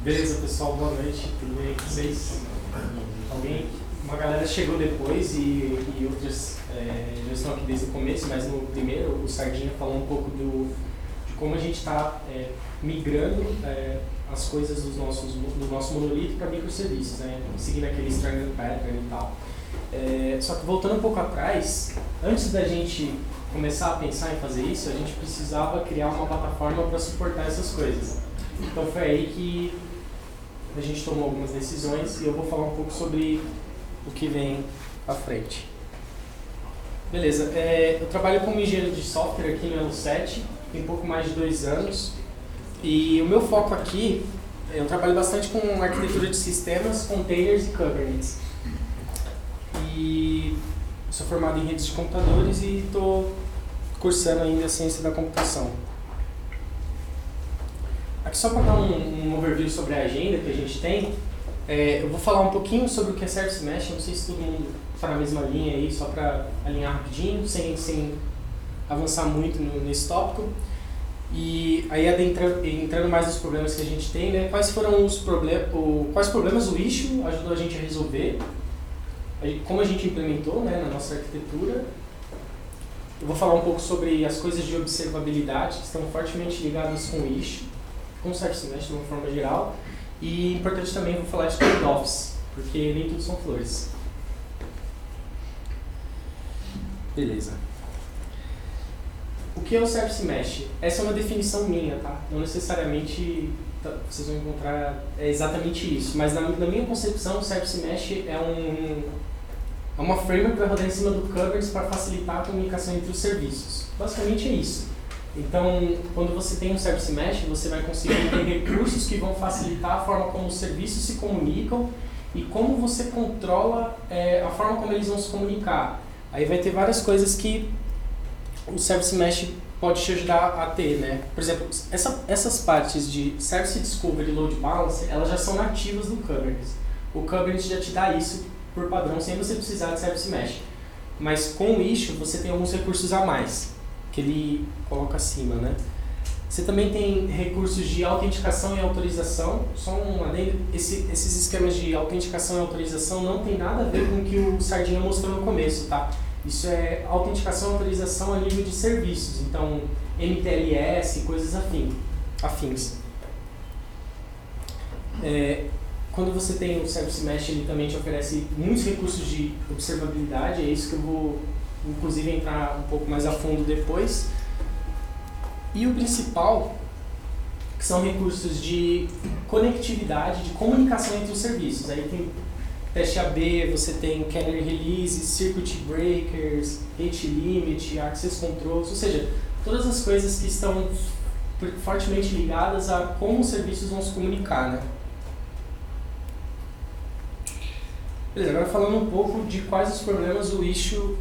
Beleza, pessoal, boa noite, tudo bem com vocês? Uma galera chegou depois e outras já estão aqui desde o começo, mas no primeiro o Sardinha falou um pouco de como a gente está migrando as coisas do nosso monolito para microserviços, né? Seguindo aquele standard pattern e tal. Só que voltando um pouco atrás, antes da gente começar a pensar em fazer isso, a gente precisava criar uma plataforma para suportar essas coisas. Então foi aí que a gente tomou algumas decisões e eu vou falar um pouco sobre o que vem à frente. Beleza, eu trabalho como engenheiro de software aqui no Elo7, tem pouco mais de 2 anos. E o meu foco aqui, eu trabalho bastante com arquitetura de sistemas, containers e Kubernetes. E sou formado em redes de computadores e estou cursando ainda a ciência da computação. Aqui só para dar um overview sobre a agenda que a gente tem, eu vou falar um pouquinho sobre o que é Service Mesh, não sei se todo mundo está na mesma linha aí, só para alinhar rapidinho, sem avançar muito nesse tópico. E aí entrando mais nos problemas que a gente tem, né, quais problemas o issue ajudou a gente a resolver, como a gente implementou, né, na nossa arquitetura. Eu vou falar um pouco sobre as coisas de observabilidade que estão fortemente ligadas com o issue, com o Service Mesh de uma forma geral. E importante também, vou falar de trade-offs, porque nem tudo são flores. Beleza. O que é o Service Mesh? Essa é uma definição minha, tá? Não necessariamente vocês vão encontrar exatamente isso, mas na minha concepção, o Service Mesh é uma framework que vai rodar em cima do Kubernetes para facilitar a comunicação entre os serviços. Basicamente é isso. Então, quando você tem um Service Mesh, você vai conseguir ter recursos que vão facilitar a forma como os serviços se comunicam e como você controla a forma como eles vão se comunicar. Aí vai ter várias coisas que o Service Mesh pode te ajudar a ter, né? Por exemplo, essas partes de Service Discovery e Load Balance, elas já são nativas do Kubernetes. O Kubernetes já te dá isso por padrão, sem você precisar de Service Mesh. Mas com o issue, você tem alguns recursos a mais, que ele coloca acima, né? Você também tem recursos de autenticação e autorização. Só um adendo, esses esquemas de autenticação e autorização não tem nada a ver com o que o Sardinha mostrou no começo, tá? Isso é autenticação e autorização a nível de serviços, então MTLS, coisas afins. Quando você tem o Service Mesh, ele também te oferece muitos recursos de observabilidade, é isso que eu vou, inclusive, entrar um pouco mais a fundo depois. E o principal, que são recursos de conectividade, de comunicação entre os serviços. Aí tem teste AB, você tem Canary Release, Circuit Breakers, Rate Limit, Access Controls, ou seja, todas as coisas que estão fortemente ligadas a como os serviços vão se comunicar, né? Beleza, agora falando um pouco de quais os problemas o issue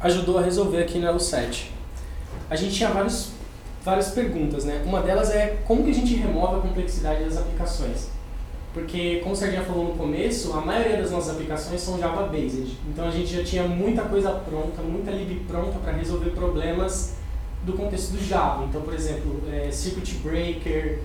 ajudou a resolver aqui no Elo7. A gente tinha várias perguntas, né? Uma delas é como que a gente remove a complexidade das aplicações. Porque, como o Sardinha falou no começo, a maioria das nossas aplicações são Java-based. Então a gente já tinha muita coisa pronta, muita lib pronta para resolver problemas do contexto do Java. Então, por exemplo, Circuit Breaker,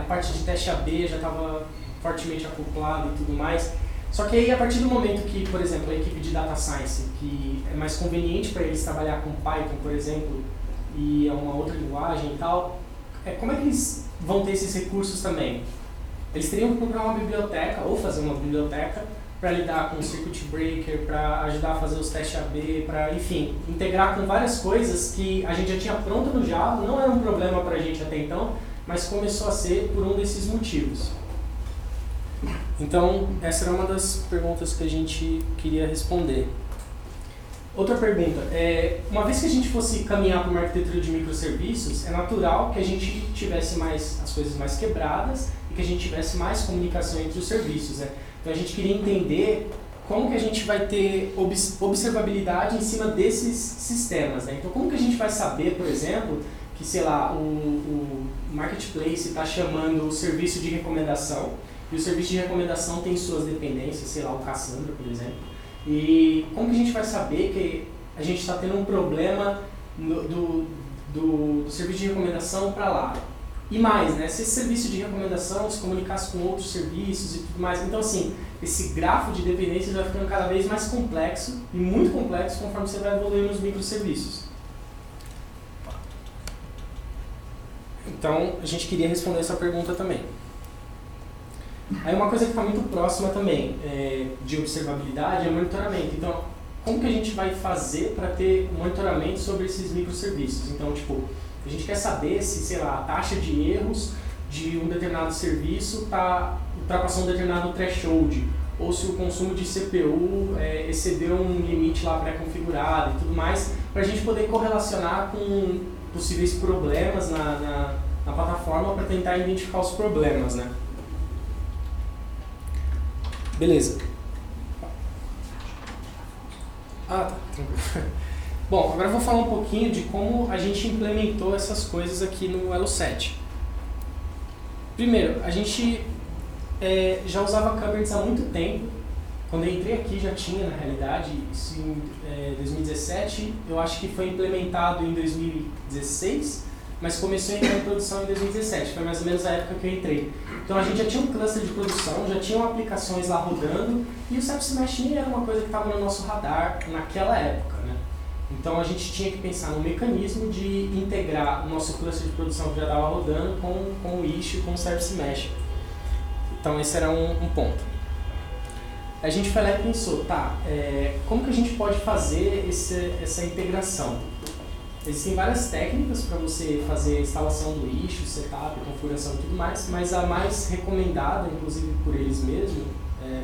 a parte de teste AB já estava fortemente acoplada e tudo mais. Só que aí, a partir do momento que, por exemplo, a equipe de Data Science, que é mais conveniente para eles trabalhar com Python, por exemplo, e é uma outra linguagem e tal, como é que eles vão ter esses recursos também? Eles teriam que procurar uma biblioteca, ou fazer uma biblioteca, para lidar com o Circuit Breaker, para ajudar a fazer os testes AB, para, enfim, integrar com várias coisas que a gente já tinha pronta no Java, não era um problema para a gente até então, mas começou a ser por um desses motivos. Então, essa era uma das perguntas que a gente queria responder. Outra pergunta, uma vez que a gente fosse caminhar para uma arquitetura de microserviços, é natural que a gente tivesse as coisas mais quebradas e que a gente tivesse mais comunicação entre os serviços, né? Então a gente queria entender como que a gente vai ter observabilidade em cima desses sistemas, né? Então como que a gente vai saber, por exemplo, que, sei lá, o Marketplace está chamando o serviço de recomendação e o serviço de recomendação tem suas dependências, sei lá, o Cassandra, por exemplo. E como que a gente vai saber que a gente está tendo um problema do serviço de recomendação para lá? E mais, né? Se esse serviço de recomendação se comunicasse com outros serviços e tudo mais. Então, assim, esse grafo de dependências vai ficando cada vez mais complexo e muito complexo conforme você vai evoluindo nos microserviços. Então, a gente queria responder essa pergunta também. Aí uma coisa que está muito próxima também de observabilidade é monitoramento. Então, como que a gente vai fazer para ter monitoramento sobre esses microserviços? Então, tipo, a gente quer saber se, sei lá, a taxa de erros de um determinado serviço está ultrapassando um determinado threshold, ou se o consumo de CPU excedeu um limite lá pré-configurado e tudo mais, para a gente poder correlacionar com possíveis problemas na plataforma para tentar identificar os problemas, né? Beleza. Ah, tá, tranquilo. Bom, agora eu vou falar um pouquinho de como a gente implementou essas coisas aqui no Elo 7. Primeiro, a gente já usava Kubernetes há muito tempo. Quando eu entrei aqui já tinha, na realidade, isso em 2017. Eu acho que foi implementado em 2016, mas começou a entrar em produção em 2017. Foi mais ou menos a época que eu entrei. Então a gente já tinha um cluster de produção, já tinham aplicações lá rodando, e o Service Mesh nem era uma coisa que estava no nosso radar naquela época, né? Então a gente tinha que pensar no mecanismo de integrar o nosso cluster de produção que já estava rodando com o issue e com o Service Mesh. Então esse era um ponto. A gente foi lá e pensou, tá, como que a gente pode fazer essa integração? Existem várias técnicas para você fazer a instalação do issue, setup, configuração e tudo mais, mas a mais recomendada, inclusive por eles mesmos,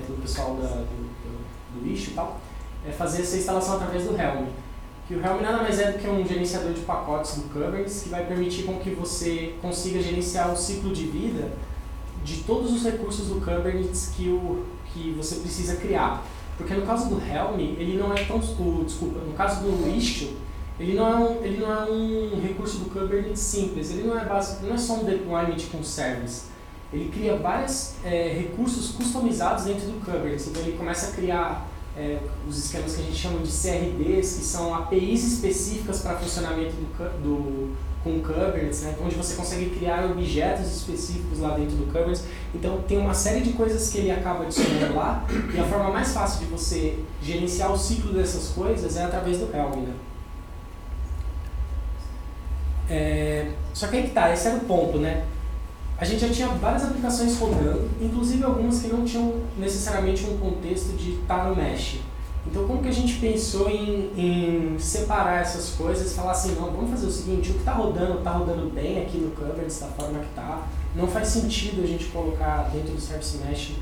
pelo pessoal do issue e tal, é fazer essa instalação através do Helm. Que o Helm nada mais é do que um gerenciador de pacotes do Kubernetes que vai permitir com que você consiga gerenciar o ciclo de vida de todos os recursos do Kubernetes que você precisa criar. Porque no caso do Helm, ele não é tão... no caso do issue, ele não é um recurso do Kubernetes simples, ele não é só um deployment com service. Ele cria vários recursos customizados dentro do Kubernetes. Então ele começa a criar os esquemas que a gente chama de CRDs, que são APIs específicas para funcionamento com o Kubernetes, né? Onde você consegue criar objetos específicos lá dentro do Kubernetes. Então tem uma série de coisas que ele acaba adicionando lá, e a forma mais fácil de você gerenciar o ciclo dessas coisas é através do Helm, né? Só que aí que tá, esse era o ponto, né? A gente já tinha várias aplicações rodando, inclusive algumas que não tinham necessariamente um contexto de estar no mesh. Então como que a gente pensou em separar essas coisas e falar assim, não, vamos fazer o seguinte, o que está rodando bem aqui no Kubernetes, da forma que está, não faz sentido a gente colocar dentro do Service Mesh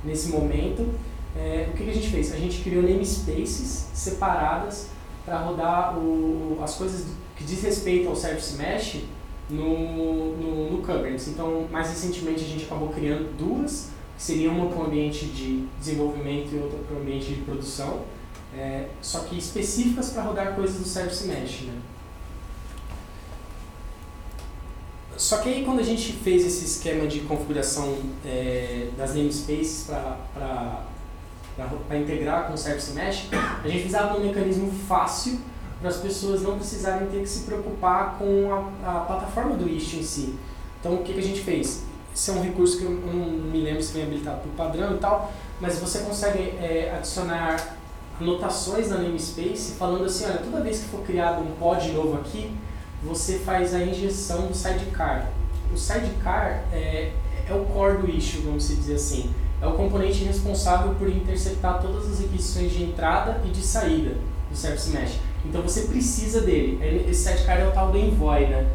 nesse momento. O que a gente fez? A gente criou namespaces separadas para rodar as coisas que diz respeito ao Service Mesh no Kubernetes. Então, mais recentemente a gente acabou criando duas, que seriam uma para o ambiente de desenvolvimento e outra para o ambiente de produção, só que específicas para rodar coisas do Service Mesh, né? Só que aí quando a gente fez esse esquema de configuração das namespaces para integrar com o Service Mesh, a gente precisava de um mecanismo fácil para as pessoas não precisarem ter que se preocupar com a plataforma do issue em si. Então o que a gente fez? Esse é um recurso que eu não me lembro se vem habilitado por padrão e tal, mas você consegue adicionar anotações na namespace falando assim, olha, toda vez que for criado um pod novo aqui, você faz a injeção do sidecar. O sidecar é o core do issue, vamos dizer assim. É o componente responsável por interceptar todas as requisições de entrada e de saída do Service Mesh. Então você precisa dele. Esse sidecar é o tal do envoy, né?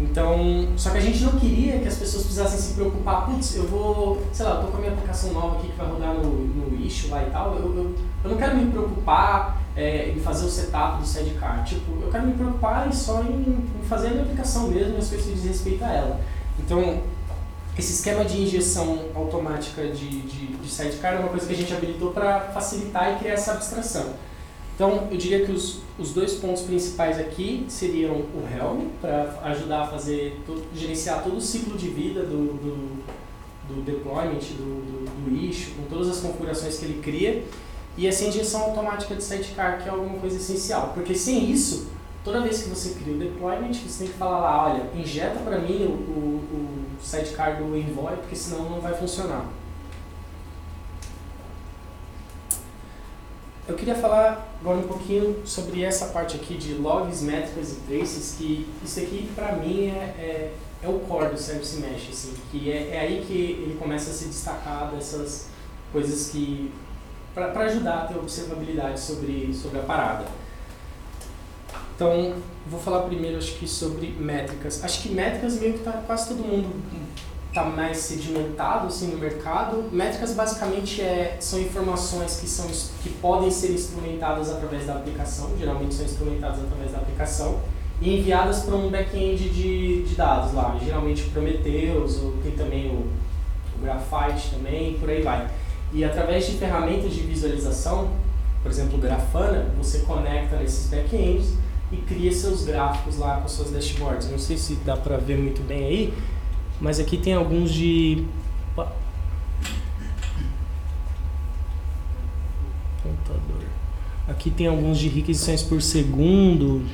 Então, só que a gente não queria que as pessoas precisassem se preocupar, putz, eu vou, sei lá, eu tô com a minha aplicação nova aqui que vai rodar no issue lá e tal, eu não quero me preocupar em fazer o setup do sidecar, tipo, eu quero me preocupar só em fazer a minha aplicação mesmo, as coisas que diz respeito a ela. Então, esse esquema de injeção automática de sidecar é uma coisa que a gente habilitou para facilitar e criar essa abstração. Então, eu diria que os dois pontos principais aqui seriam o Helm, para ajudar a gerenciar todo o ciclo de vida do deployment, do issue, com todas as configurações que ele cria, e essa injeção automática de sidecar, que é alguma coisa essencial, porque sem isso, toda vez que você cria o deployment, você tem que falar lá, olha, injeta para mim o sidecar do Envoy, porque senão não vai funcionar. Eu queria falar agora um pouquinho sobre essa parte aqui de logs, métricas e traces, que isso aqui para mim é o core do Service Mesh, assim, que é aí que ele começa a se destacar dessas coisas que para ajudar a ter observabilidade sobre a parada. Então, vou falar primeiro, acho que sobre métricas. Acho que métricas meio que quase todo mundo está mais sedimentado assim, no mercado. Métricas basicamente são informações que podem ser instrumentadas através da aplicação, geralmente são instrumentadas através da aplicação, e enviadas para um back-end de dados lá, geralmente o Prometheus, ou tem também o Graphite também, por aí vai. E através de ferramentas de visualização, por exemplo o Grafana, você conecta nesses back-ends e cria seus gráficos lá com suas dashboards. Não sei se dá para ver muito bem aí, mas aqui tem alguns de... Computador. Aqui tem alguns de requisições por segundo,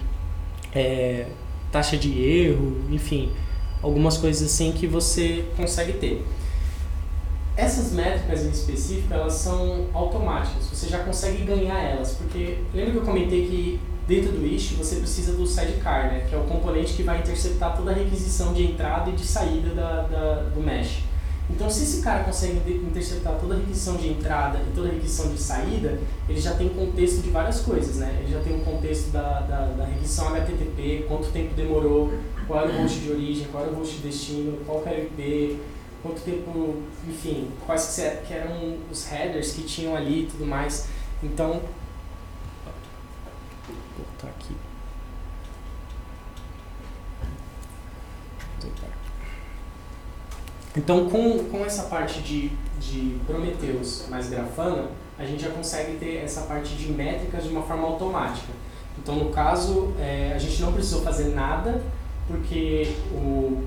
taxa de erro, enfim, algumas coisas assim que você consegue ter. Essas métricas em específico, elas são automáticas, você já consegue ganhar elas, porque lembra que eu comentei que dentro do Istio você precisa do sidecar, né, que é o componente que vai interceptar toda a requisição de entrada e de saída do mesh. Então, se esse cara consegue interceptar toda a requisição de entrada e toda a requisição de saída, ele já tem contexto de várias coisas, né? Ele já tem um contexto da requisição HTTP, quanto tempo demorou, qual era o host de origem, qual era o host de destino, qual era o IP, quanto tempo, enfim, quais que eram os headers que tinham ali e tudo mais. Então, vou botar aqui. Então, com essa parte de Prometheus mais Grafana, a gente já consegue ter essa parte de métricas de uma forma automática. Então, no caso, a gente não precisou fazer nada, porque o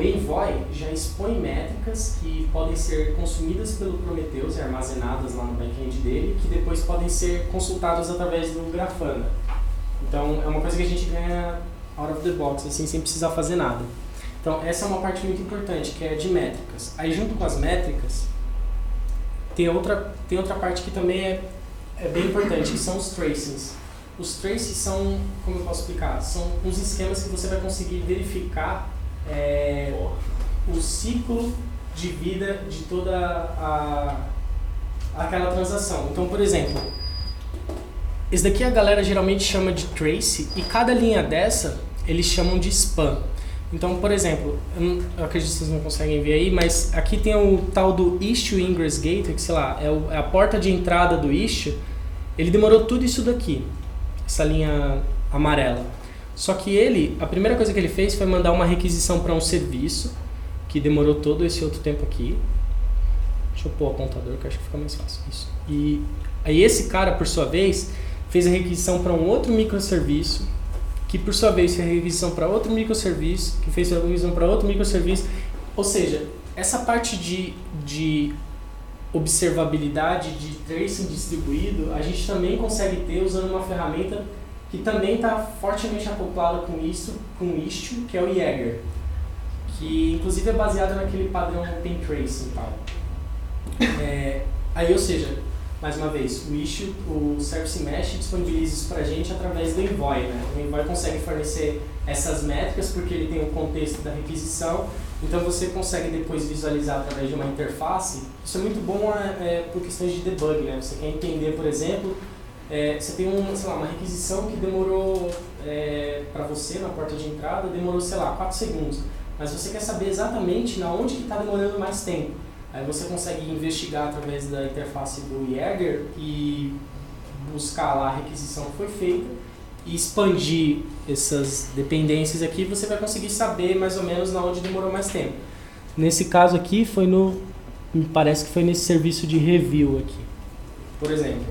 Envoy já expõe métricas que podem ser consumidas pelo Prometheus e armazenadas lá no back-end dele, que depois podem ser consultadas através do Grafana. Então, é uma coisa que a gente ganha out of the box, assim, sem precisar fazer nada. Então, essa é uma parte muito importante, que é de métricas. Aí, junto com as métricas, tem outra parte que também é bem importante, que são os tracings. Os tracings são, como eu posso explicar, são uns esquemas que você vai conseguir verificar o ciclo de vida de toda aquela transação. Então, por exemplo, esse daqui a galera geralmente chama de trace, e cada linha dessa eles chamam de span. Então, por exemplo, eu acredito que vocês não conseguem ver aí, mas aqui tem o tal do Istio Ingress Gateway, que sei lá, é a porta de entrada do Istio. Ele demorou tudo isso daqui, essa linha amarela. Só que a primeira coisa que ele fez foi mandar uma requisição para um serviço, que demorou todo esse outro tempo aqui. Deixa eu pôr o apontador, que eu acho que fica mais fácil. Isso. E aí esse cara, por sua vez, fez a requisição para um outro microserviço, que por sua vez fez a requisição para outro microserviço, que fez a requisição para outro microserviço. Ou seja, essa parte de observabilidade, de tracing distribuído, a gente também consegue ter usando uma ferramenta que também está fortemente acoplada com o Istio, que é o Jaeger, que inclusive é baseado naquele padrão Open Tracing e tal. Aí, ou seja, mais uma vez, o Istio, o Service Mesh disponibiliza isso para a gente através do Envoy, né? O Envoy consegue fornecer essas métricas porque ele tem o contexto da requisição, então você consegue depois visualizar através de uma interface. Isso é muito bom por questões de debug, né? Você quer entender, por exemplo, você tem uma requisição que demorou para você na porta de entrada, demorou, 4 segundos, mas você quer saber exatamente na onde que está demorando mais tempo. Aí você consegue investigar através da interface do Jaeger e buscar lá a requisição que foi feita e expandir essas dependências aqui, você vai conseguir saber mais ou menos na onde demorou mais tempo. Nesse caso aqui, me parece que foi nesse serviço de review aqui, por exemplo.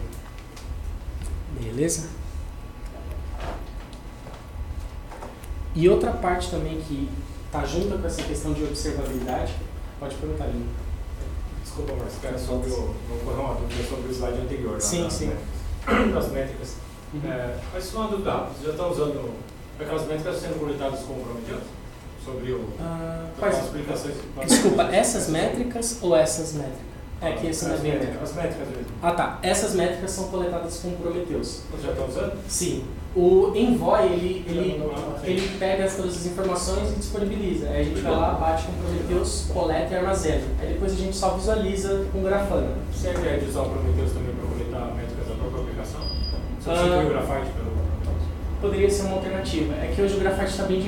Beleza? E outra parte também que está junto com essa questão de observabilidade, pode perguntar, Lino. Desculpa, Marcos, cara, só vou correr uma dúvida sobre o slide anterior. Sim, sim. Das métricas. Mas só uma dúvida, você já está usando aquelas métricas sendo coletadas com o Prometheus? Sobre quais explicações? Desculpa, essas métricas ou essas métricas? É que esse não é bem métrica. As métricas mesmo. Ah tá, essas métricas são coletadas com o Prometheus. Você já está usando? Sim. O Envoy, ele pega todas as informações e disponibiliza. Aí a gente vai lá, bate com o Prometheus, coleta e armazena. Aí depois a gente só visualiza com o Grafana. Você é ideia de usar o Prometheus também para coletar métricas da própria aplicação? Substituir o Graphite pelo Prometheus? Poderia ser uma alternativa. É que hoje o Graphite está bem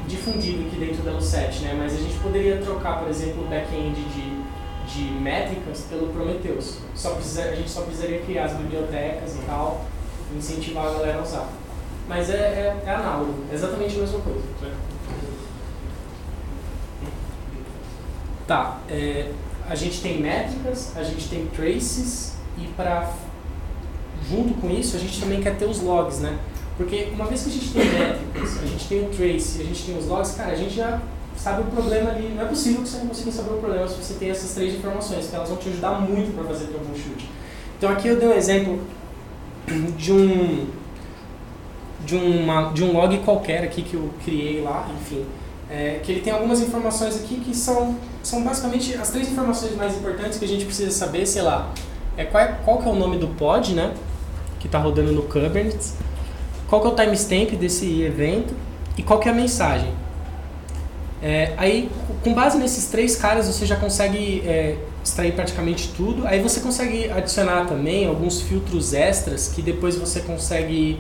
difundido aqui dentro da Lucet, né? Mas a gente poderia trocar, por exemplo, o back-end de métricas pelo Prometheus. A gente só precisaria criar as bibliotecas e tal, e incentivar a galera a usar. Mas é análogo, é exatamente a mesma coisa. Tá, a gente tem métricas, a gente tem traces e junto com isso a gente também quer ter os logs, né? Porque uma vez que a gente tem métricas, a gente tem o trace e a gente tem os logs, cara, a gente já sabe o problema ali. Não é possível que você não consiga saber o problema se você tem essas 3 informações, que elas vão te ajudar muito para fazer troubleshoot. Então aqui eu dei um exemplo de um log qualquer aqui que eu criei lá, enfim, que ele tem algumas informações aqui que são basicamente as 3 informações mais importantes que a gente precisa saber, sei lá, qual que é o nome do pod, né, que está rodando no Kubernetes, qual que é o timestamp desse evento e qual que é a mensagem. Aí, com base nesses 3 caras, você já consegue extrair praticamente tudo. Aí você consegue adicionar também alguns filtros extras que depois você consegue,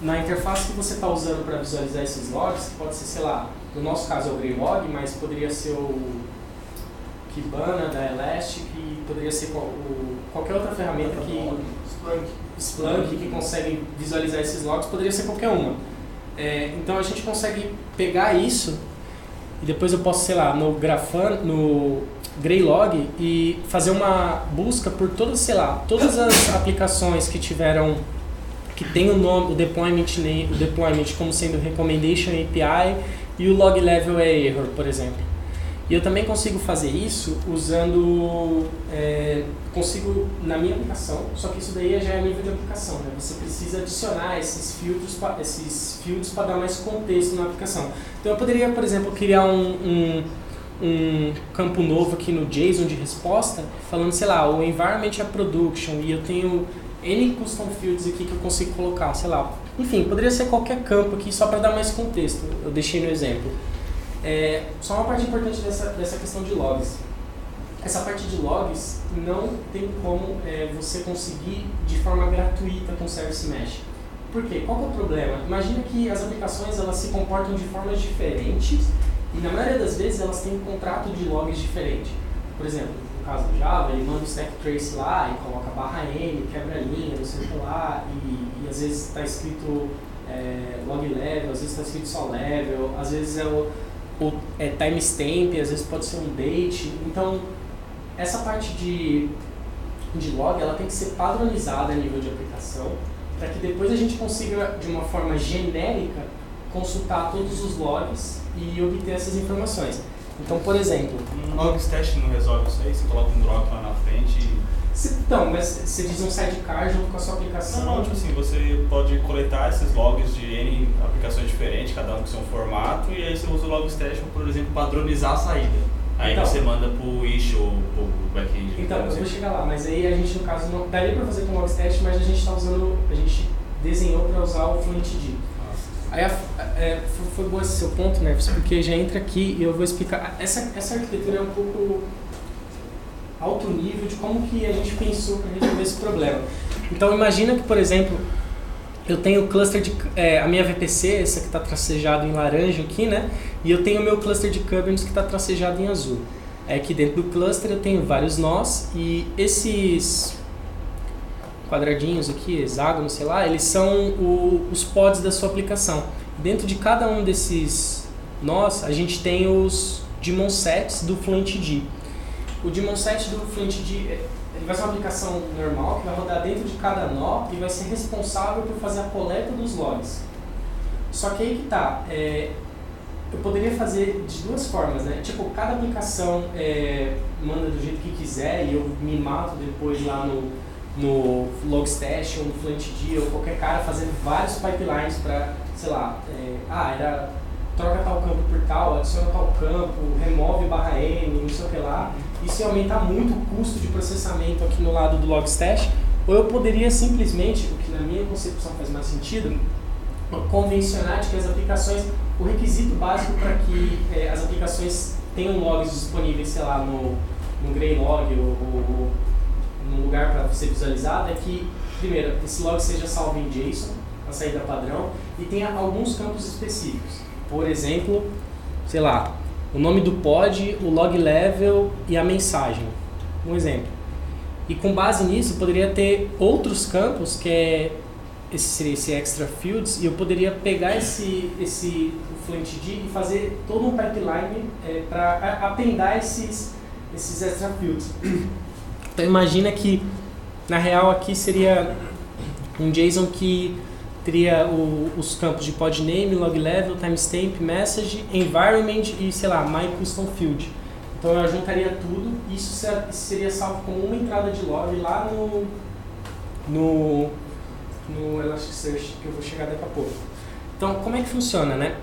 na interface que você está usando para visualizar esses logs, que pode ser, sei lá, no nosso caso é o Greylog, mas poderia ser o Kibana da Elastic, e poderia ser qualquer outra ferramenta Splunk que consegue visualizar esses logs, poderia ser qualquer uma. Então a gente consegue pegar isso e depois eu posso, sei lá, no Greylog e fazer uma busca por todas as aplicações que tem o nome, o deployment como sendo Recommendation API e o log level é error, por exemplo. E eu também consigo fazer isso usando, consigo na minha aplicação, só que isso daí já é nível de aplicação, né? Você precisa adicionar esses fields para dar mais contexto na aplicação. Então eu poderia, por exemplo, criar um campo novo aqui no JSON de resposta, falando, sei lá, o environment é production, e eu tenho N custom fields aqui que eu consigo colocar, sei lá. Enfim, poderia ser qualquer campo aqui só para dar mais contexto, eu deixei no exemplo. Só uma parte importante dessa questão de logs. Essa parte de logs não tem como você conseguir de forma gratuita com o Service Mesh. Por quê? Qual que é o problema? Imagina que as aplicações elas se comportam de formas diferentes e na maioria das vezes elas têm um contrato de logs diferente. Por exemplo, no caso do Java, ele manda o stack trace lá e coloca /n, quebra a linha, não sei o que lá, e às vezes está escrito log level, às vezes está escrito só level, às vezes é timestamp, às vezes pode ser um date. Então, essa parte de log ela tem que ser padronizada a nível de aplicação para que depois a gente consiga, de uma forma genérica, consultar todos os logs e obter essas informações. Então, por exemplo... Um logstash não resolve isso aí? Você coloca um drop lá na frente Então, mas você diz um sidecar junto com a sua aplicação? Não, tipo assim, você pode coletar esses logs de N aplicações diferentes, cada um com seu formato, e aí você usa o logstash para, por exemplo, padronizar a saída. Aí então, você manda pro issue ou pro backend. Então, eu vou chegar lá, mas aí a gente, no caso, não daria para fazer com logstash, mas a gente desenhou para usar o FluentD. Aí foi bom esse seu ponto, né? Porque já entra aqui e eu vou explicar. Essa arquitetura é um pouco alto nível de como que a gente pensou para resolver esse problema. Então imagina que, por exemplo, eu tenho o cluster a minha VPC, essa que está tracejado em laranja aqui, né? E eu tenho o meu cluster de Kubernetes que está tracejado em azul. Aqui dentro do cluster eu tenho vários nós e esses quadradinhos aqui, hexágonos, sei lá, eles são os pods da sua aplicação. Dentro de cada um desses nós, a gente tem os daemon sets do FluentD. O daemon set do FluentD ele vai ser uma aplicação normal que vai rodar dentro de cada nó e vai ser responsável por fazer a coleta dos logs. Só que aí que tá, eu poderia fazer de duas formas, né? Tipo, cada aplicação manda do jeito que quiser e eu me mato depois lá no Logstash ou no FluentD ou qualquer cara fazendo vários pipelines para, sei lá, troca tal campo por tal, adiciona tal campo, remove /n, não sei o que lá. Isso ia aumentar muito o custo de processamento aqui no lado do Logstash. Ou eu poderia simplesmente, o que na minha concepção faz mais sentido, convencionar de que as aplicações, o requisito básico para que as aplicações tenham logs disponíveis, sei lá, no Greylog ou num lugar para ser visualizado, é que, primeiro, esse log seja salvo em JSON, a saída padrão, e tenha alguns campos específicos. Por exemplo, sei lá, o nome do pod, o log level e a mensagem. Um exemplo. E com base nisso, poderia ter outros campos, que seria esse extra fields, e eu poderia pegar esse FluentD e fazer todo um pipeline para appendar esses extra fields. Então imagina que, na real, aqui seria um JSON que teria os campos de pod name, log level, timestamp, message, environment e, sei lá, my custom field. Então eu juntaria tudo e isso seria salvo como uma entrada de log lá no Elasticsearch, que eu vou chegar daqui a pouco. Então, como é que funciona, né?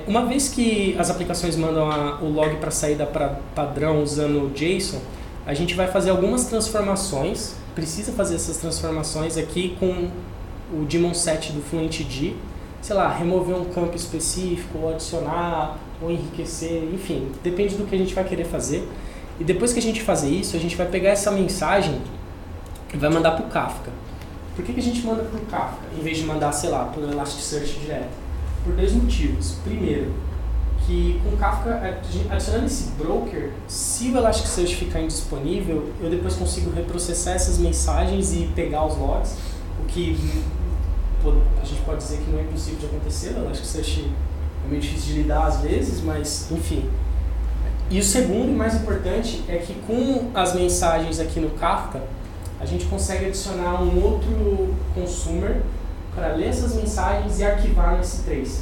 Uma vez que as aplicações mandam o log para saída padrão usando o JSON, a gente vai fazer algumas transformações, precisa fazer essas transformações aqui com o daemon set do FluentD, sei lá, remover um campo específico, ou adicionar, ou enriquecer, enfim, depende do que a gente vai querer fazer. E depois que a gente fazer isso, a gente vai pegar essa mensagem e vai mandar para o Kafka. Por que a gente manda para o Kafka, em vez de mandar, sei lá, para o Elasticsearch direto? Por dois motivos. Primeiro, que com o Kafka, adicionando esse broker, se o Elasticsearch ficar indisponível, eu depois consigo reprocessar essas mensagens e pegar os logs, o que a gente pode dizer que não é impossível de acontecer. O Elasticsearch é meio difícil de lidar às vezes, mas enfim. E o segundo e mais importante é que com as mensagens aqui no Kafka, a gente consegue adicionar um outro consumer para ler essas mensagens e arquivar no S3.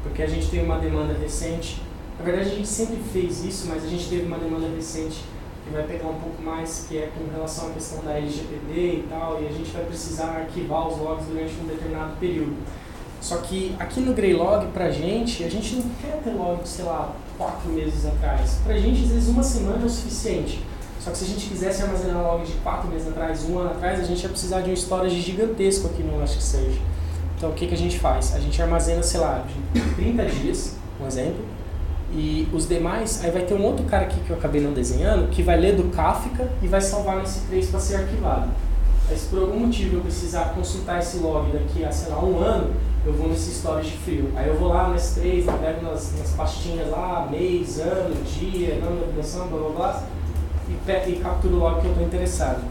Porque a gente tem uma demanda recente, na verdade a gente sempre fez isso, mas a gente teve uma demanda recente que vai pegar um pouco mais, que é com relação à questão da LGPD e tal, e a gente vai precisar arquivar os logs durante um determinado período. Só que aqui no Greylog, pra gente, a gente não quer ter log, sei lá, 4 meses atrás. Pra gente, às vezes, uma semana é o suficiente. Só que se a gente quisesse armazenar log de 4 meses atrás, um ano atrás, a gente ia precisar de um storage gigantesco aqui no Elasticsearch. Então, o que a gente faz? A gente armazena, sei lá, de 30 dias, um exemplo, e os demais, aí vai ter um outro cara aqui que eu acabei não desenhando, que vai ler do Kafka e vai salvar no S3 para ser arquivado. Aí, se por algum motivo eu precisar consultar esse log daqui a, sei lá, um ano, eu vou nesse storage frio. Aí eu vou lá no S3, pego nas pastinhas lá, mês, ano, dia, nome da obrigação, blá blá blá, e capturo o log que eu estou interessado.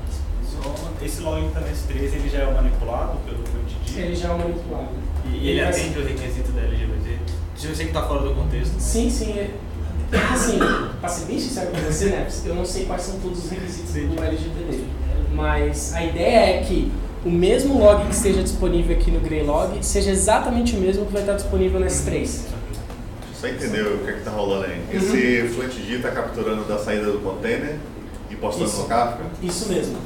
Esse log tá no S3, ele já é manipulado pelo FluentD? Ele já é manipulado. E ele atende o requisito da LGBT? Eu sei que está fora do contexto. Mas... Sim. Assim, para ser bem sincero com você, né, eu não sei quais são todos os requisitos do LGPD, mas a ideia é que o mesmo log que esteja disponível aqui no Greylog seja exatamente o mesmo que vai estar disponível no S3. Só entender o que é que está rolando aí. Esse FluentD está capturando da saída do container e postando no Kafka? Isso mesmo.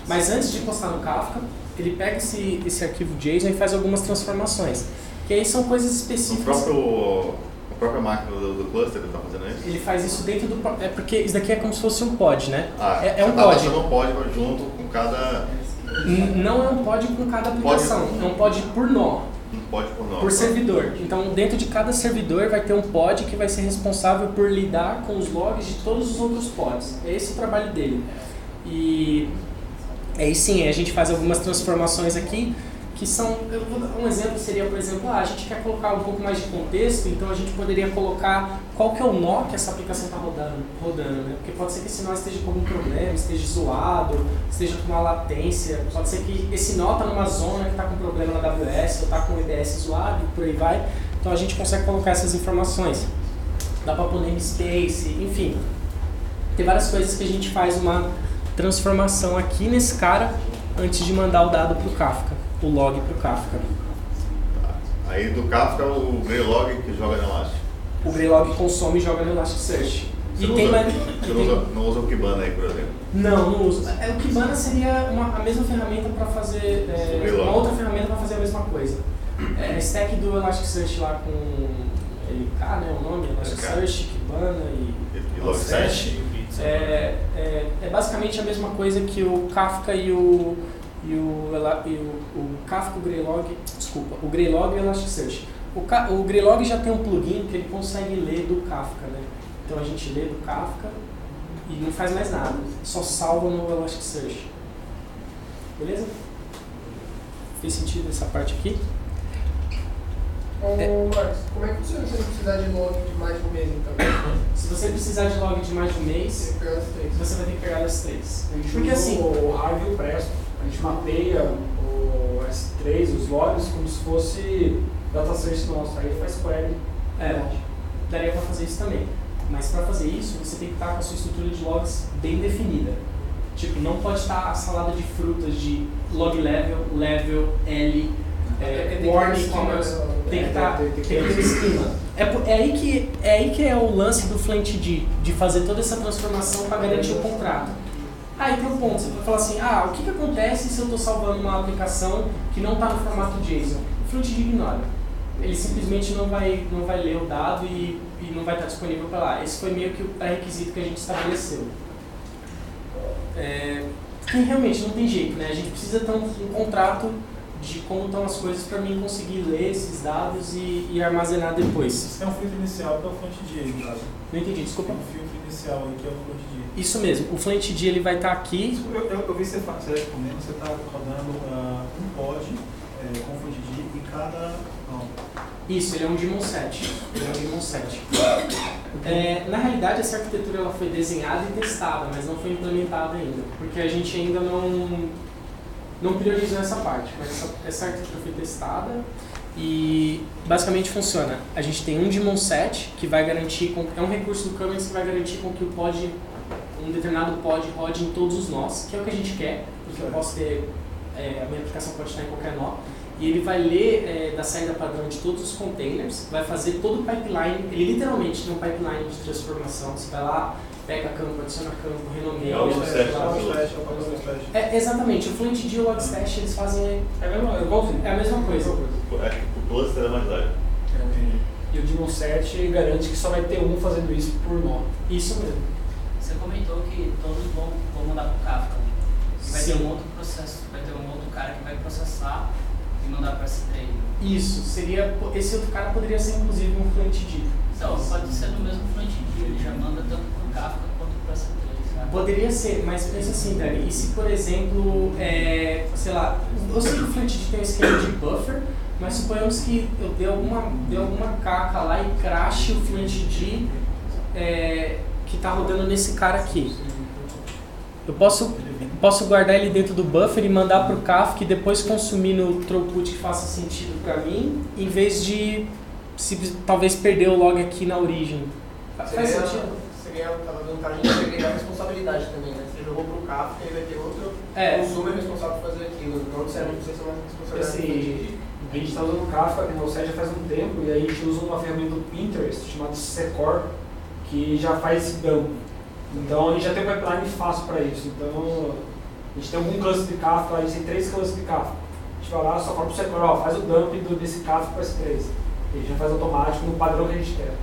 Mas antes de postar no Kafka, ele pega esse arquivo JSON e faz algumas transformações. Que aí são coisas específicas. A própria máquina do cluster ele está fazendo isso? Ele faz isso dentro do... porque isso daqui é como se fosse um pod, né? É um pod. Você não pode junto com cada... Não é um pod com cada aplicação, é um pod por nó. Um pod por nó. Por servidor. Então, dentro de cada servidor vai ter um pod que vai ser responsável por lidar com os logs de todos os outros pods. É esse o trabalho dele. E aí sim, a gente faz algumas transformações aqui que são, eu vou dar um exemplo, seria, por exemplo, a gente quer colocar um pouco mais de contexto, então a gente poderia colocar qual que é o nó que essa aplicação está rodando, né? Porque pode ser que esse nó esteja com algum problema, esteja zoado, esteja com uma latência, pode ser que esse nó está numa zona que está com problema na AWS, ou está com o EBS zoado, e por aí vai. Então a gente consegue colocar essas informações. Dá para pôr namespace, enfim. Tem várias coisas que a gente faz uma transformação aqui nesse cara antes de mandar o dado para o Kafka, o log para o Kafka. Aí do Kafka o Greylog que joga no Elastic? O Greylog consome e joga no Elasticsearch. Você não usa o Kibana aí, por exemplo? Não uso. O Kibana seria a mesma ferramenta para fazer, uma outra ferramenta para fazer a mesma coisa. A stack do Elasticsearch lá com LK, né, o nome, Elasticsearch, Kibana e Logstash. É basicamente a mesma coisa que o Kafka e o Kafka, o Greylog, o Greylog e o Elasticsearch. O Greylog já tem um plugin que ele consegue ler do Kafka, né? Então a gente lê do Kafka e não faz mais nada, só salva no Elasticsearch. Beleza? Fez sentido essa parte aqui? Marcos, como é que funciona se você precisar de log de mais de um mês, então? Se você precisar de log de mais de um mês, você vai ter que pegar as 3. Porque assim, o Hive e o Presto, a gente mapeia o S3, os logs, como se fosse dataset nosso, aí faz query. Daria para fazer isso também. Mas para fazer isso, você tem que estar com a sua estrutura de logs bem definida. Tipo, não pode estar a salada de frutas de log level, L, warning, tem que ter um esquema. É aí que é o lance do Flentd, de fazer toda essa transformação para garantir o contrato. Aí tem um ponto, você vai falar assim, o que acontece se eu estou salvando uma aplicação que não está no formato JSON? O Flentd ignora. Ele simplesmente não vai ler o dado e não vai estar disponível para lá. Esse foi meio que o pré-requisito que a gente estabeleceu. Porque realmente não tem jeito, né? A gente precisa ter um contrato de como estão as coisas para mim conseguir ler esses dados e armazenar depois. Isso é um filtro inicial que é o Flentd, no caso. Não entendi, desculpa. Tem um filtro inicial aí que é o Flentd. Isso mesmo, o Flentd ele vai estar aqui. Eu vi você respondendo, você está rodando um pod com Flentd e cada... Isso, ele é um Daemon 7. Na realidade, essa arquitetura ela foi desenhada e testada, mas não foi implementada ainda, porque a gente ainda não priorizou essa parte. Mas essa arquitetura foi testada e basicamente funciona. A gente tem um Daemon 7 que vai garantir, é um recurso do Kubernetes que vai garantir com que um determinado pod rode em todos os nós, que é o que a gente quer, porque eu posso ter, a minha aplicação pode estar em qualquer nó. E ele vai ler da saída padrão de todos os containers, vai fazer todo o pipeline, ele literalmente tem um pipeline de transformação. Você vai lá, pega campo, adiciona campo, renomeia. Exatamente, o Flentd e o Logstash eles fazem. É a mesma coisa. O cluster é mais leve. E o Daemon 7 garante que só vai ter um fazendo isso por nó. Isso mesmo. Você comentou que todos vão mandar para o Kafka. Vai ter um outro processo, vai ter um outro cara que vai processar e mandar para S3. Isso, esse outro cara poderia ser inclusive um Flentd. Então, pode ser no mesmo Flentd, ele já manda tanto para o Kafka quanto para S3. Sabe? Poderia ser, mas pensa assim, Dani, e se por exemplo, sei lá, eu sei que o Flentd tem um esquema de buffer, mas suponhamos que eu dei alguma caca lá e crashe o Flentd que está rodando nesse cara aqui. Eu posso guardar ele dentro do buffer e mandar para o Kafka e depois consumir no throughput que faça sentido para mim, em vez de talvez perder o log aqui na origem. Faz sentido? Seria a vantagem de agregar a responsabilidade também, né? Você jogou para o Kafka, ele vai ter outro consumer responsável por fazer aquilo. Não necessariamente precisa ser uma responsabilidade. A gente está usando o Kafka no site já faz um tempo e aí a gente usa uma ferramenta do Pinterest chamada Secor, que já faz esse dump. Então a gente já tem um pipeline fácil para isso. Então a gente tem algum cluster de Kafka, a gente tem 3 clusters de Kafka. A gente vai lá, só fala para o Secor, faz o dump desse Kafka para esse 3. E a gente já faz automático no padrão que a gente quer.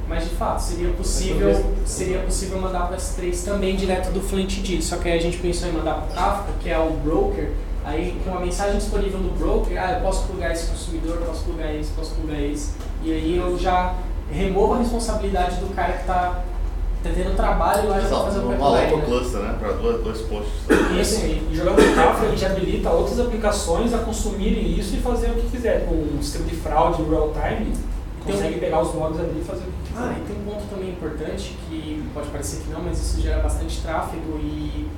Mas de fato, seria possível mandar para S3 também direto do Flentd, só que aí a gente pensou em mandar para o Kafka, que é o broker, aí com a mensagem disponível no broker, eu posso plugar esse consumidor, posso plugar esse, e aí eu já removo a responsabilidade do cara que está tendo trabalho lá de fazer o pipeline. Uma cluster, né? Para dois posts. Isso, e jogando no Kafka a gente habilita outras aplicações a consumirem isso e fazer o que quiser. Com um sistema de fraude em real time, consegue pegar os logs ali e fazer o que quiser. E tem um ponto também importante que pode parecer que não, mas isso gera bastante tráfego e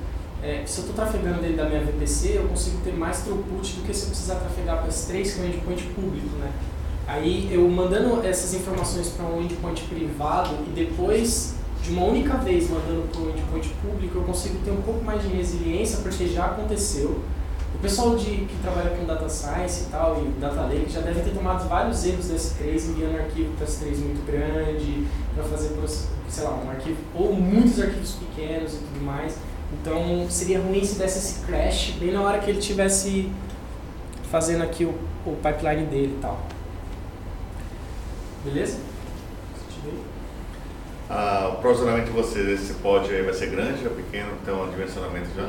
se eu estou trafegando dentro da minha VPC, eu consigo ter mais throughput do que se eu precisar trafegar para S3, que é um endpoint público, né? Aí eu mandando essas informações para um endpoint privado e depois de uma única vez mandando para o endpoint público, eu consigo ter um pouco mais de resiliência porque já aconteceu O pessoal que trabalha com Data Science e tal, e Data Lake, já deve ter tomado vários erros da S3, enviando arquivo para S3 muito grande, para fazer, sei lá, um arquivo, ou muitos arquivos pequenos e tudo mais. Então seria ruim se desse esse crash bem na hora que ele estivesse fazendo aqui o pipeline dele e tal. Beleza? O processamento de vocês, esse pod aí vai ser grande ou pequeno? Tem um dimensionamento já?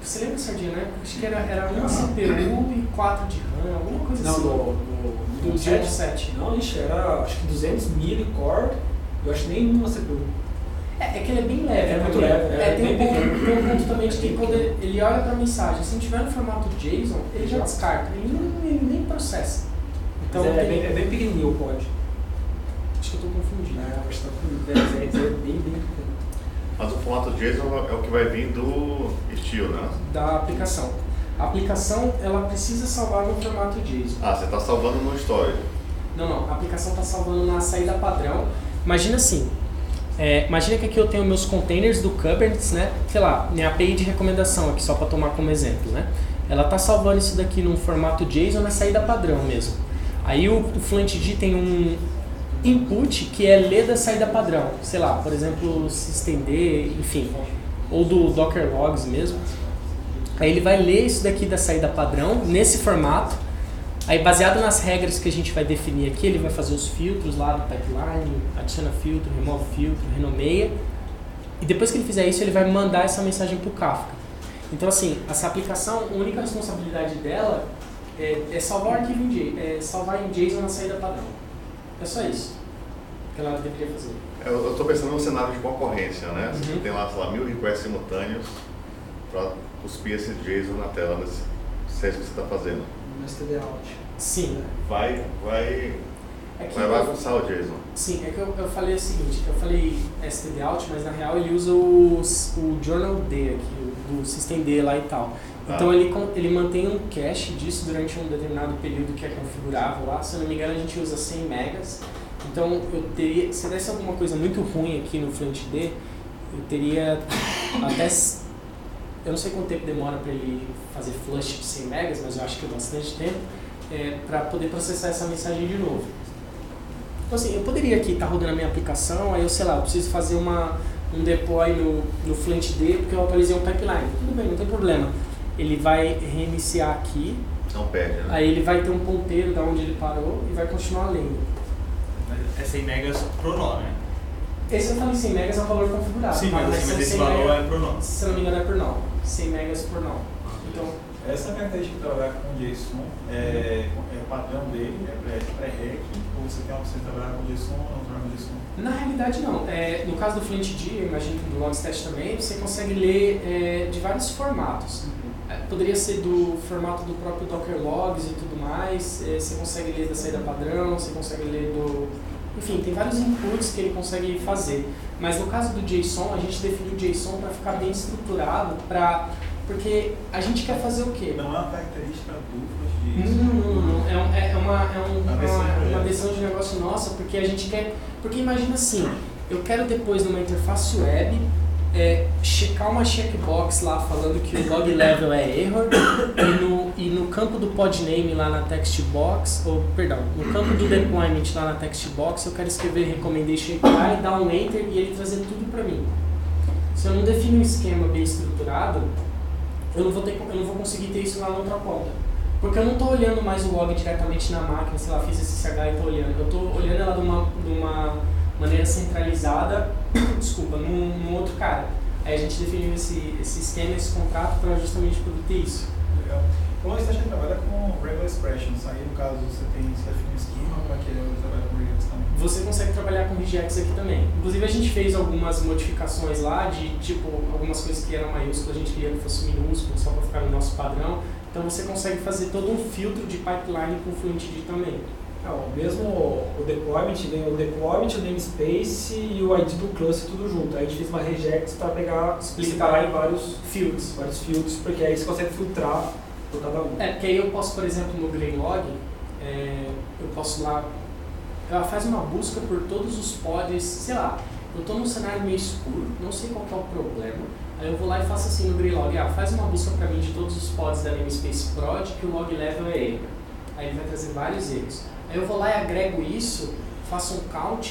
Você lembra, Sardinha, né? Acho que era uma CPU e 4 de RAM, alguma coisa assim. Não, do Jet 7. Não, ixi, era acho que 200 mili-core, eu acho que nenhuma CPU. É que ele é bem leve. É muito leve. Tem um ponto também de que quando ele olha para a mensagem, se não tiver no formato JSON, ele já descarta, ele nem processa. Então, é bem pequenininho o pod. Acho que eu estou confundindo. Acho que está confundindo. É bem pequeno. Mas o formato JSON é o que vai vir do estilo, né? Da aplicação. A aplicação, ela precisa salvar no formato JSON. Você está salvando no storage. Não. A aplicação está salvando na saída padrão. Imagina assim. Imagina que aqui eu tenho meus containers do Kubernetes, né? Sei lá, minha API de recomendação aqui, só para tomar como exemplo, né? Ela está salvando isso daqui num formato JSON na saída padrão mesmo. Aí o Fluentd tem um input que é ler da saída padrão, sei lá, por exemplo, systemd, enfim, ou do Docker Logs mesmo. Aí ele vai ler isso daqui da saída padrão nesse formato. Aí baseado nas regras que a gente vai definir aqui, ele vai fazer os filtros lá do pipeline, adiciona filtro, remove filtro, renomeia. E depois que ele fizer isso, ele vai mandar essa mensagem para o Kafka. Então assim, essa aplicação, a única responsabilidade dela é salvar o arquivo salvar em JSON na saída padrão. É só isso que ela deveria fazer. Eu estou pensando num cenário de concorrência, né? Você Uhum. tem lá, sei lá, 1000 requests simultâneos para cuspir esse JSON na tela desse set que você está fazendo. No std out. Sim. Vai É bagunçar o JSON. Sim, é que eu falei o seguinte, eu falei stdout, mas na real ele usa o journald aqui, do systemd lá e tal. Então ele mantém um cache disso durante um determinado período que é configurável lá. Se eu não me engano, a gente usa 100 megas. Então se desse alguma coisa muito ruim aqui no Fluentd, eu teria até... Eu não sei quanto tempo demora para ele fazer flush de 100 megas, mas eu acho que é bastante tempo, para poder processar essa mensagem de novo. Então assim, eu poderia aqui estar rodando a minha aplicação, aí eu sei lá, eu preciso fazer um deploy no Fluentd porque eu atualizei um pipeline. Tudo bem, não tem problema. Ele vai reiniciar aqui, Não perde, né? aí ele vai ter um ponteiro da onde ele parou e vai continuar lendo. É 100 megas pro nó, né? Esse eu falei 100 megas é o valor configurável. Sim, mas são esse 100 valor megas, é pro nó. se eu não me engano é por nó. 100 megas por nó. Então, Essa característica de trabalhar com JSON é o padrão dele, é pré-rec, ou você tem a opção de trabalhar com JSON ou não trabalhar com JSON? na realidade não. No caso do Fluentd, eu imagino que no Logstash também, você consegue ler de vários formatos. Poderia ser do formato do próprio Docker Logs e tudo mais, você consegue ler da saída padrão, você consegue ler do... Enfim, tem vários inputs que ele consegue fazer. Mas no caso do JSON, a gente definiu o JSON para ficar bem estruturado, porque a gente quer fazer o quê? Não é uma característica dupla de JSON. Não. É uma decisão de negócio nossa, porque a gente quer... Porque imagina assim, eu quero depois numa interface web checar uma checkbox lá falando que o log level é error e no campo do podname lá na text box, no campo do deployment lá na text box eu quero escrever recommendation API, dar um enter e ele trazer tudo para mim. Se eu não definir um esquema bem estruturado, eu não vou conseguir ter isso lá na outra ponta. Porque eu não estou olhando mais o log diretamente na máquina, sei lá, fiz SSH e estou olhando. Eu estou olhando ela de uma maneira centralizada, num outro cara. Aí a gente definiu esse esquema, esse contrato para justamente poder ter isso. Legal. O Logstash trabalha com regular expressions, aí no caso você define um esquema, como é que ele trabalha com regex também? Você consegue trabalhar com regex aqui também. Inclusive a gente fez algumas modificações lá, de tipo, algumas coisas que eram maiúsculas, a gente queria que fosse minúsculo, só para ficar no nosso padrão. Então você consegue fazer todo um filtro de pipeline com Fluentd também. Mesmo o deployment, vem o deployment, o namespace e o ID do cluster tudo junto. Aí a gente fez uma regex para separar em vários fields, porque aí você consegue filtrar por cada um. Porque aí eu posso, por exemplo, no Greylog, eu posso lá, ela faz uma busca por todos os pods, sei lá, eu estou num cenário meio escuro, não sei qual que é o problema, aí eu vou lá e faço assim no Greylog, faz uma busca para mim de todos os pods da namespace prod que o log level é erro. Aí ele vai trazer vários erros. Aí eu vou lá e agrego isso, faço um count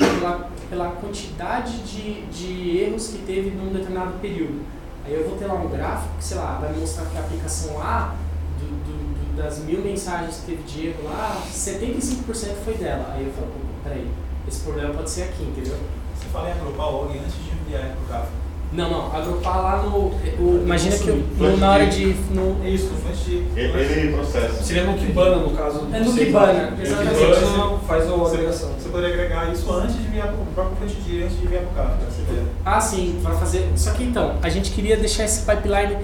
pela quantidade de erros que teve num determinado período. Aí eu vou ter lá um gráfico que, sei lá, vai mostrar que a aplicação A, das 1000 mensagens que teve de erro lá, 75% foi dela. Aí eu falo, peraí, esse problema pode ser aqui, entendeu? Você fala em agrupar o log antes de enviar para o Kafka. Não, agrupar lá no... imagina que na hora de... É isso, antes de... Ele processa. Seria no Kibana, no caso. É no Kibana, exatamente. Kibana faz a agregação. Você poderia agregar isso antes de enviar para o próprio FluentD, antes de enviar para o Kafka. Sim, para fazer... Só que então, a gente queria deixar esse pipeline...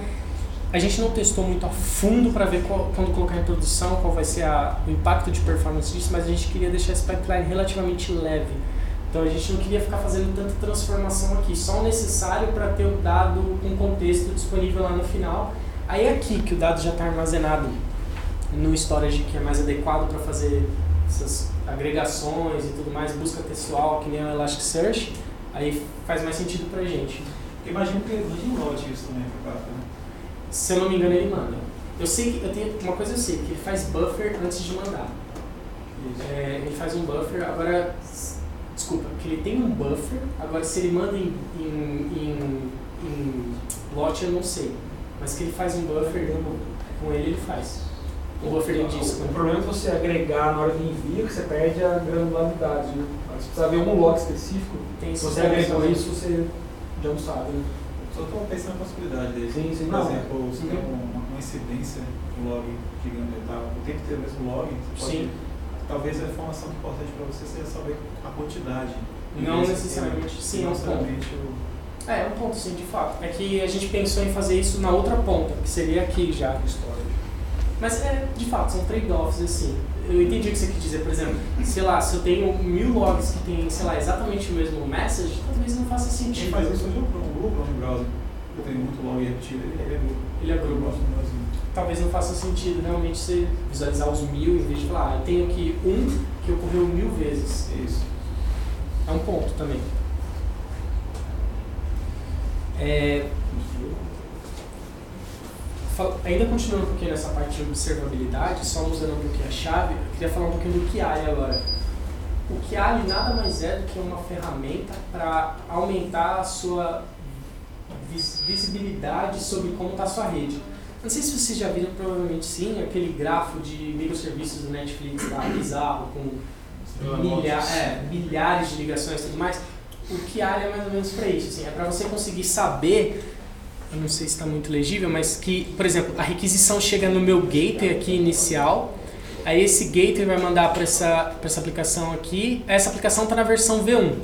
A gente não testou muito a fundo para ver quando colocar em produção, qual vai ser o impacto de performance disso, mas a gente queria deixar esse pipeline relativamente leve. Então a gente não queria ficar fazendo tanta transformação aqui, só o necessário para ter o dado com contexto disponível lá no final. Aí é aqui que o dado já está armazenado no storage que é mais adequado para fazer essas agregações e tudo mais, busca textual, que nem o Elasticsearch, aí faz mais sentido para a gente. Imagino que ele manda load isso também para o Kafka, né? Se eu não me engano, ele manda. Eu sei que, uma coisa eu sei, que ele faz buffer antes de mandar. Ele faz um buffer, agora... Desculpa, que ele tem um buffer, agora se ele manda em lot eu não sei, mas que ele faz um buffer, com ele faz. Um buffer em disco. O problema é você agregar na hora de envio, que você perde a granularidade, né? Você precisa ver um log específico, se você agregou isso, você já não sabe, né? Só estou pensando na possibilidade dele. Sim, por exemplo, se tem uma incidência do log gigante, o tempo inteiro o mesmo log, você pode... Talvez a informação que possa ter para você seja saber a quantidade. Não necessariamente, sim, é um ponto. É um ponto, sim, de fato. É que a gente pensou em fazer isso na outra ponta, que seria aqui já. Mas de fato, são trade-offs, assim. Eu entendi o que você quis dizer, por exemplo, sei lá, se eu tenho 1000 logs que tem, sei lá, exatamente o mesmo message, talvez não faça sentido. Quem faz isso hoje no browser. Eu tenho muito log repetido, ele agrupa. Talvez não faça sentido realmente você visualizar os 1000 em vez de falar, eu tenho aqui que ocorreu 1000 vezes. Isso. É um ponto também. Ainda continuando um pouquinho nessa parte de observabilidade, só mudando um pouquinho a chave, eu queria falar um pouquinho do Kiali agora. O Kiali nada mais é do que uma ferramenta para aumentar a sua visibilidade sobre como está a sua rede. Não sei se vocês já viram, provavelmente sim, aquele grafo de microserviços do Netflix lá, bizarro, com milhares de ligações e tudo mais. O Kiali é mais ou menos para isso, assim, é para você conseguir saber, eu não sei se está muito legível, mas que, por exemplo, a requisição chega no meu gateway aqui inicial, aí esse gateway vai mandar para essa aplicação aqui, essa aplicação está na versão V1.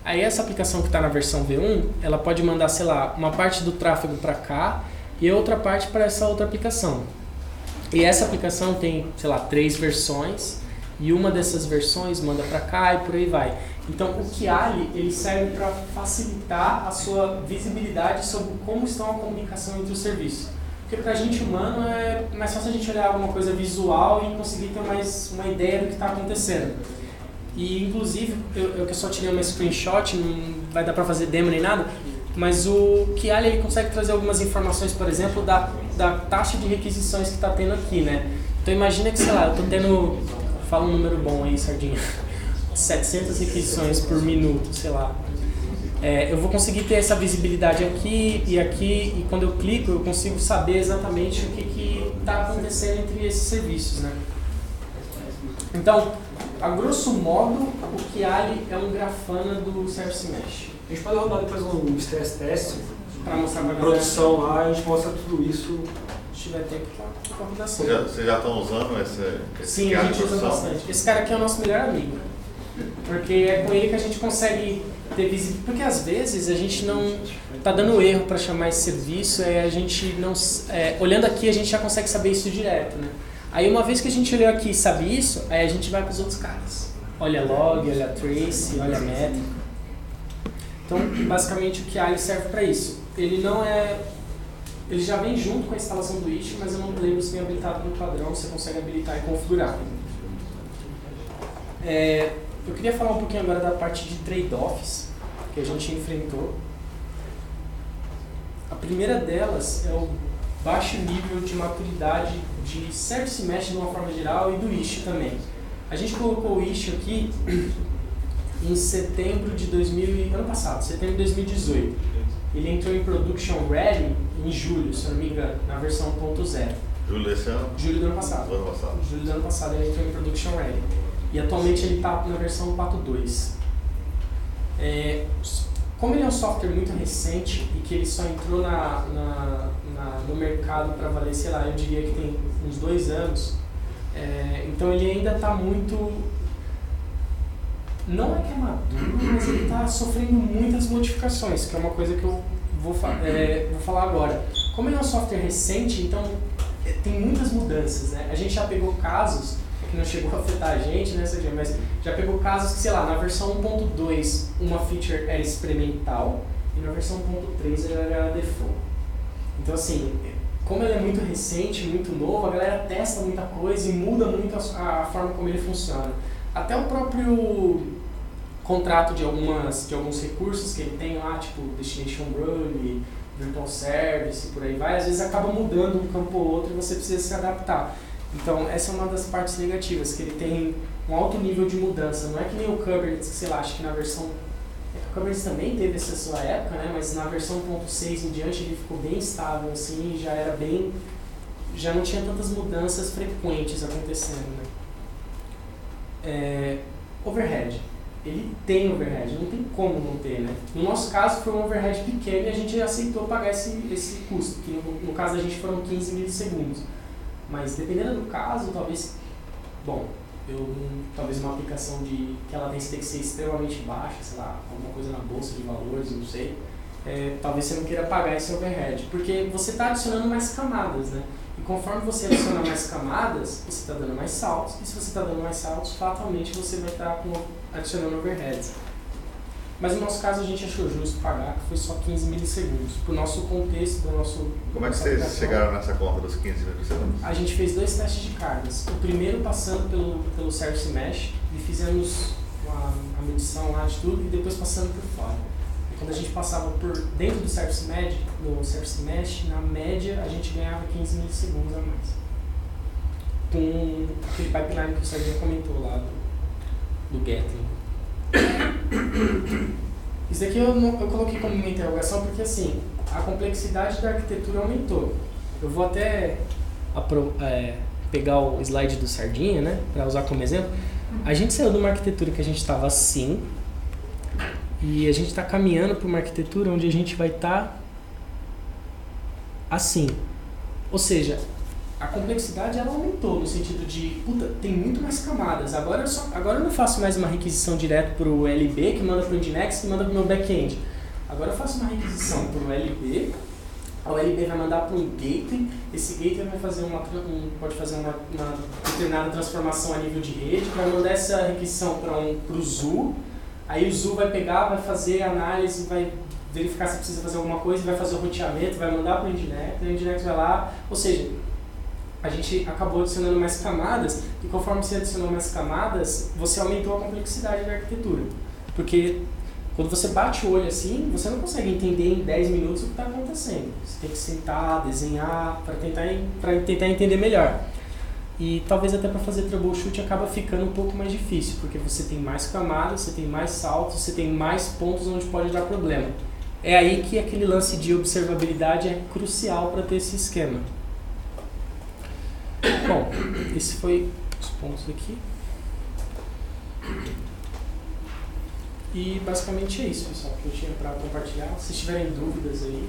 Aí essa aplicação que está na versão V1, ela pode mandar, sei lá, uma parte do tráfego para cá, e outra parte para essa outra aplicação. E essa aplicação tem, sei lá, 3 versões, e uma dessas versões manda para cá e por aí vai. Então o Kiali, ele serve para facilitar a sua visibilidade sobre como estão a comunicação entre os serviços. Porque para a gente humano é mais fácil a gente olhar alguma coisa visual e conseguir ter mais uma ideia do que está acontecendo. E inclusive, eu só tirei uma screenshot, não vai dar para fazer demo nem nada, mas o Kiali ele consegue trazer algumas informações, por exemplo, da taxa de requisições que está tendo aqui, né? Então imagina que, sei lá, eu estou tendo, fala um número bom aí, Sardinha, 700 requisições por minuto, sei lá. Eu vou conseguir ter essa visibilidade aqui, e quando eu clico eu consigo saber exatamente o que está acontecendo entre esses serviços, né? Então, a grosso modo, o Kiali é um Grafana do Service Mesh. A gente pode rodar depois um stress test para mostrar para a produção lá, a gente mostra tudo isso. Se tiver tempo, para rodar sim. Vocês já estão usando esse Sim, a gente usa bastante. Esse cara aqui é o nosso melhor amigo. Porque é com ele que a gente consegue ter visibilidade. Porque às vezes a gente não está dando erro para chamar esse serviço, a gente não, olhando aqui a gente já consegue saber isso direto, né? Aí uma vez que a gente olhou aqui e sabe isso, aí a gente vai para os outros caras. Olha log, olha trace, olha métrica. Então, basicamente o Kiali serve para isso. Ele não é... Ele já vem junto com a instalação do Istio, mas eu não lembro se vem habilitado no padrão, você consegue habilitar e configurar. Eu queria falar um pouquinho agora da parte de trade-offs. que a gente enfrentou. A primeira delas é o baixo nível de maturidade de Service Mesh de uma forma geral e do issue também. A gente colocou o issue aqui em setembro de ano passado, setembro de 2018. Ele entrou em Production Ready em julho, se eu não me engano, na versão 1.0. Julho desse ano? Julho do ano passado. Julho do ano passado ele entrou em Production Ready. E atualmente ele está na versão 4.2. Como ele é um software muito recente e que ele só entrou no mercado para valer, sei lá, eu diria que tem uns 2 anos, então ele ainda está muito... Não é que é maduro, mas ele está sofrendo muitas modificações, que é uma coisa que eu vou falar agora. Como ele é um software recente, então tem muitas mudanças, né? A gente já pegou casos, que não chegou a afetar a gente, né, Serginho, mas já pegou casos que, sei lá, na versão 1.2 uma feature era experimental e na versão 1.3 ela era default. Então, assim, como ele é muito recente, muito novo, a galera testa muita coisa e muda muito a forma como ele funciona. Até o próprio contrato de alguns recursos que ele tem lá, tipo Destination Run, Virtual Service, por aí vai, às vezes acaba mudando um campo ou outro e você precisa se adaptar. Então, essa é uma das partes negativas, que ele tem um alto nível de mudança. Não é que nem o Kubernetes, que sei lá, acho que na versão... o Kubernetes também teve essa sua época, né? Mas na versão 1.6 em diante ele ficou bem estável, assim, já era bem... já não tinha tantas mudanças frequentes acontecendo, né? Overhead. Ele tem overhead, não tem como não ter, né? No nosso caso foi um overhead pequeno e a gente aceitou pagar esse custo, que no caso da gente foram 15 milissegundos. Mas dependendo do caso, talvez, talvez uma aplicação que a latência tem que ser extremamente baixa, sei lá, alguma coisa na bolsa de valores, não sei, talvez você não queira pagar esse overhead, porque você está adicionando mais camadas, né? E conforme você adiciona mais camadas, você está dando mais saltos, e se você está dando mais saltos, fatalmente você vai estar adicionando overheads. Mas no nosso caso a gente achou justo pagar, que foi só 15 milissegundos. Para o nosso contexto, do nosso... Como é que vocês chegaram nessa conta dos 15 milissegundos? A gente fez 2 testes de cargas. O primeiro passando pelo Service Mesh e fizemos a medição lá de tudo e depois passando por fora. E quando a gente passava por dentro do Service Mesh, na média a gente ganhava 15 milissegundos a mais. Com aquele pipeline que o Sérgio comentou lá do Gatling. Isso daqui eu coloquei como uma interrogação porque assim, a complexidade da arquitetura aumentou. Eu vou até pegar o slide do Sardinha, né, para usar como exemplo. A gente saiu de uma arquitetura que a gente estava assim e a gente está caminhando para uma arquitetura onde a gente vai estar assim. Ou seja, a complexidade ela aumentou no sentido de, tem muito mais camadas. Agora eu não faço mais uma requisição direto para o LB, que manda para o Nginx, que manda para o meu back-end. Agora eu faço uma requisição para o LB, a LB vai mandar para um gateway, esse gateway vai fazer pode fazer uma determinada transformação a nível de rede, vai mandar essa requisição para o ZOO, aí o ZOO vai pegar, vai fazer a análise, vai verificar se precisa fazer alguma coisa, vai fazer o roteamento, vai mandar para o Nginx, o Nginx vai lá, ou seja, a gente acabou adicionando mais camadas e conforme você adicionou mais camadas, você aumentou a complexidade da arquitetura. Porque quando você bate o olho assim, você não consegue entender em 10 minutos o que está acontecendo. Você tem que sentar, desenhar, para tentar entender melhor. E talvez até para fazer troubleshoot acaba ficando um pouco mais difícil, porque você tem mais camadas, você tem mais saltos, você tem mais pontos onde pode dar problema. É aí que aquele lance de observabilidade é crucial para ter esse esquema. Bom, esse foi os pontos aqui. E basicamente é isso, pessoal, que eu tinha para compartilhar. Se tiverem dúvidas aí,